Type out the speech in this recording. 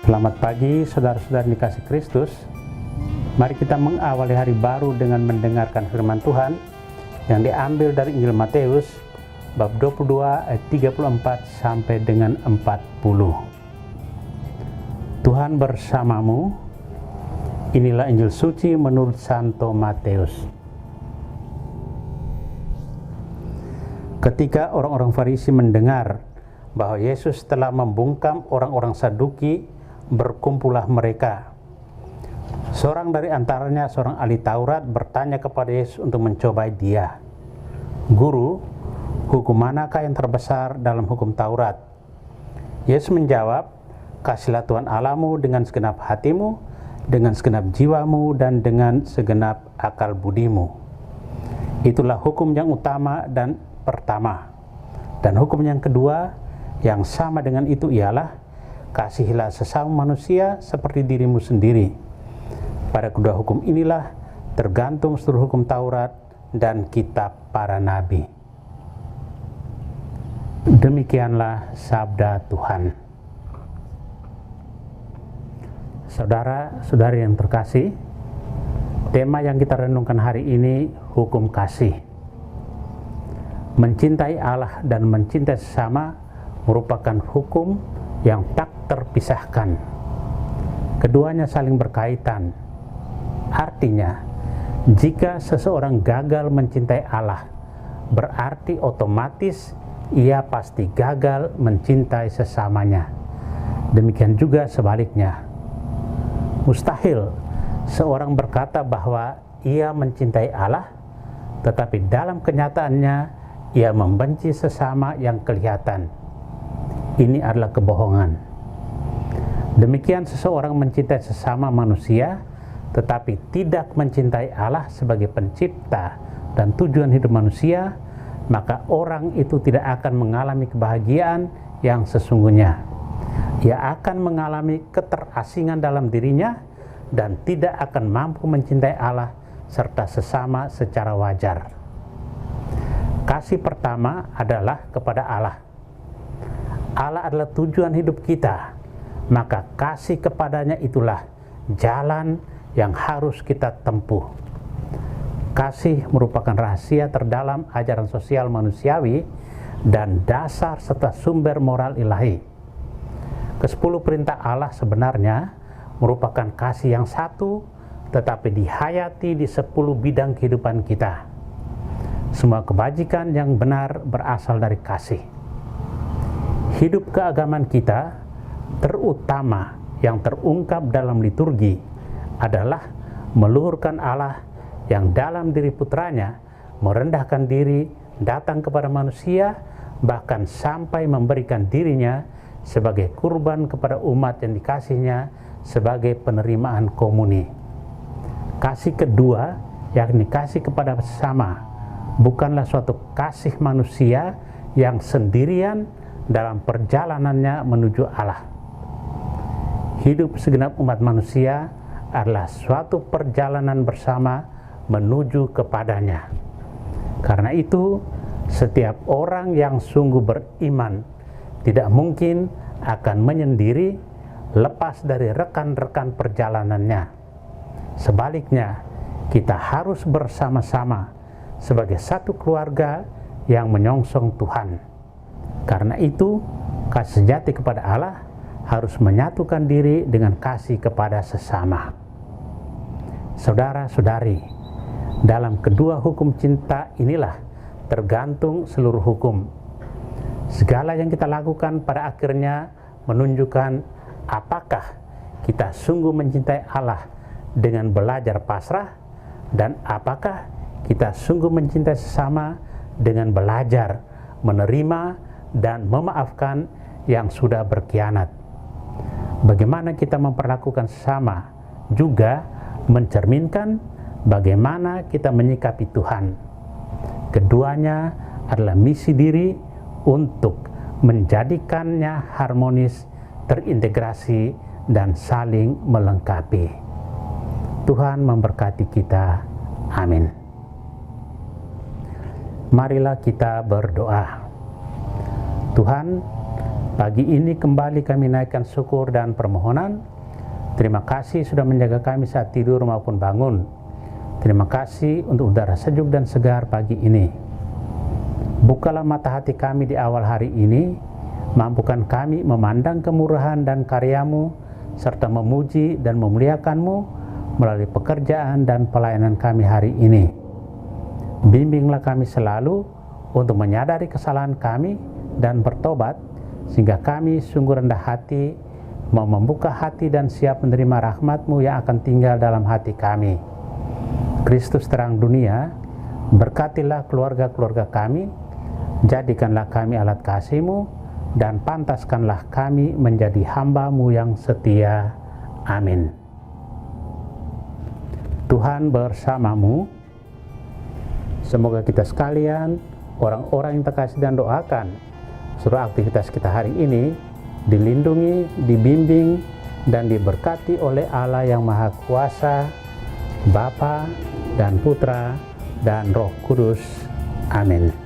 Selamat pagi saudara-saudara dikasih Kristus. Mari kita mengawali hari baru dengan mendengarkan firman Tuhan yang diambil dari Injil Matius bab 22 ayat 34 sampai dengan 40. Tuhan bersamamu. Inilah Injil suci menurut Santo Matius. Ketika orang-orang Farisi mendengar bahwa Yesus telah membungkam orang-orang Saduki, berkumpullah mereka. Seorang dari antaranya, seorang ahli Taurat, bertanya kepada Yesus untuk mencobai Dia. Guru, hukum manakah yang terbesar dalam hukum Taurat? Yesus menjawab, kasihlah Tuhan Allahmu dengan segenap hatimu, dengan segenap jiwamu, dan dengan segenap akal budimu. Itulah hukum yang utama dan pertama. Dan hukum yang kedua yang sama dengan itu ialah, kasihilah sesama manusia seperti dirimu sendiri. Pada kedua hukum inilah tergantung seluruh hukum Taurat dan kitab para nabi. Demikianlah sabda Tuhan. Saudara-saudari yang terkasih, tema yang kita renungkan hari ini hukum kasih. Mencintai Allah dan mencintai sesama merupakan hukum yang tak terpisahkan. Keduanya saling berkaitan. Artinya, jika seseorang gagal mencintai Allah, berarti otomatis ia pasti gagal mencintai sesamanya. Demikian juga sebaliknya. Mustahil seorang berkata bahwa ia mencintai Allah, tetapi dalam kenyataannya ia membenci sesama yang kelihatan. Ini adalah kebohongan. Demikian seseorang mencintai sesama manusia, tetapi tidak mencintai Allah sebagai pencipta dan tujuan hidup manusia, maka orang itu tidak akan mengalami kebahagiaan yang sesungguhnya. Ia akan mengalami keterasingan dalam dirinya dan tidak akan mampu mencintai Allah serta sesama secara wajar. Kasih pertama adalah kepada Allah. Allah adalah tujuan hidup kita, maka kasih kepadanya itulah jalan yang harus kita tempuh. Kasih merupakan rahasia terdalam ajaran sosial manusiawi dan dasar serta sumber moral ilahi. Ke-10 perintah Allah sebenarnya merupakan kasih yang satu, tetapi dihayati di 10 bidang kehidupan kita. Semua kebajikan yang benar berasal dari kasih. Hidup keagamaan kita, terutama yang terungkap dalam liturgi, adalah meluhurkan Allah yang dalam diri putranya merendahkan diri, datang kepada manusia, bahkan sampai memberikan dirinya sebagai kurban kepada umat yang dikasihnya sebagai penerimaan komuni. Kasih kedua, yakni kasih kepada sesama, bukanlah suatu kasih manusia yang sendirian dalam perjalanannya menuju Allah. Hidup segenap umat manusia adalah suatu perjalanan bersama menuju kepadanya. Karena itu, setiap orang yang sungguh beriman tidak mungkin akan menyendiri lepas dari rekan-rekan perjalanannya. Sebaliknya, kita harus bersama-sama sebagai satu keluarga yang menyongsong Tuhan. Karena itu, kasih sejati kepada Allah harus menyatukan diri dengan kasih kepada sesama. Saudara-saudari, dalam kedua hukum cinta inilah tergantung seluruh hukum. Segala yang kita lakukan pada akhirnya menunjukkan apakah kita sungguh mencintai Allah dengan belajar pasrah, dan apakah kita sungguh mencintai sesama dengan belajar menerima dan memaafkan yang sudah berkhianat. Bagaimana kita memperlakukan sesama juga mencerminkan bagaimana kita menyikapi Tuhan. Keduanya adalah misi diri untuk menjadikannya harmonis, terintegrasi, dan saling melengkapi. Tuhan memberkati kita. Amin. Marilah kita berdoa. Tuhan, Pagi ini kembali kami naikkan syukur dan permohonan. Terima kasih sudah menjaga kami saat tidur maupun bangun. Terima kasih untuk udara sejuk dan segar pagi ini. Bukalah mata hati kami di awal hari ini, mampukan kami memandang kemurahan dan karya-Mu, serta memuji dan memuliakan-Mu melalui pekerjaan dan pelayanan kami hari ini. Bimbinglah kami selalu untuk menyadari kesalahan kami dan bertobat, sehingga kami sungguh rendah hati, mau membuka hati dan siap menerima rahmat-Mu yang akan tinggal dalam hati kami. Kristus terang dunia, berkatilah keluarga-keluarga kami, jadikanlah kami alat kasih-Mu, dan pantaskanlah kami menjadi hamba-Mu yang setia. Amin. Tuhan bersamamu. Semoga kita sekalian, orang-orang yang terkasih dan doakan, seluruh aktivitas kita hari ini dilindungi, dibimbing, dan diberkati oleh Allah yang Maha Kuasa, Bapa dan Putra dan Roh Kudus. Amin.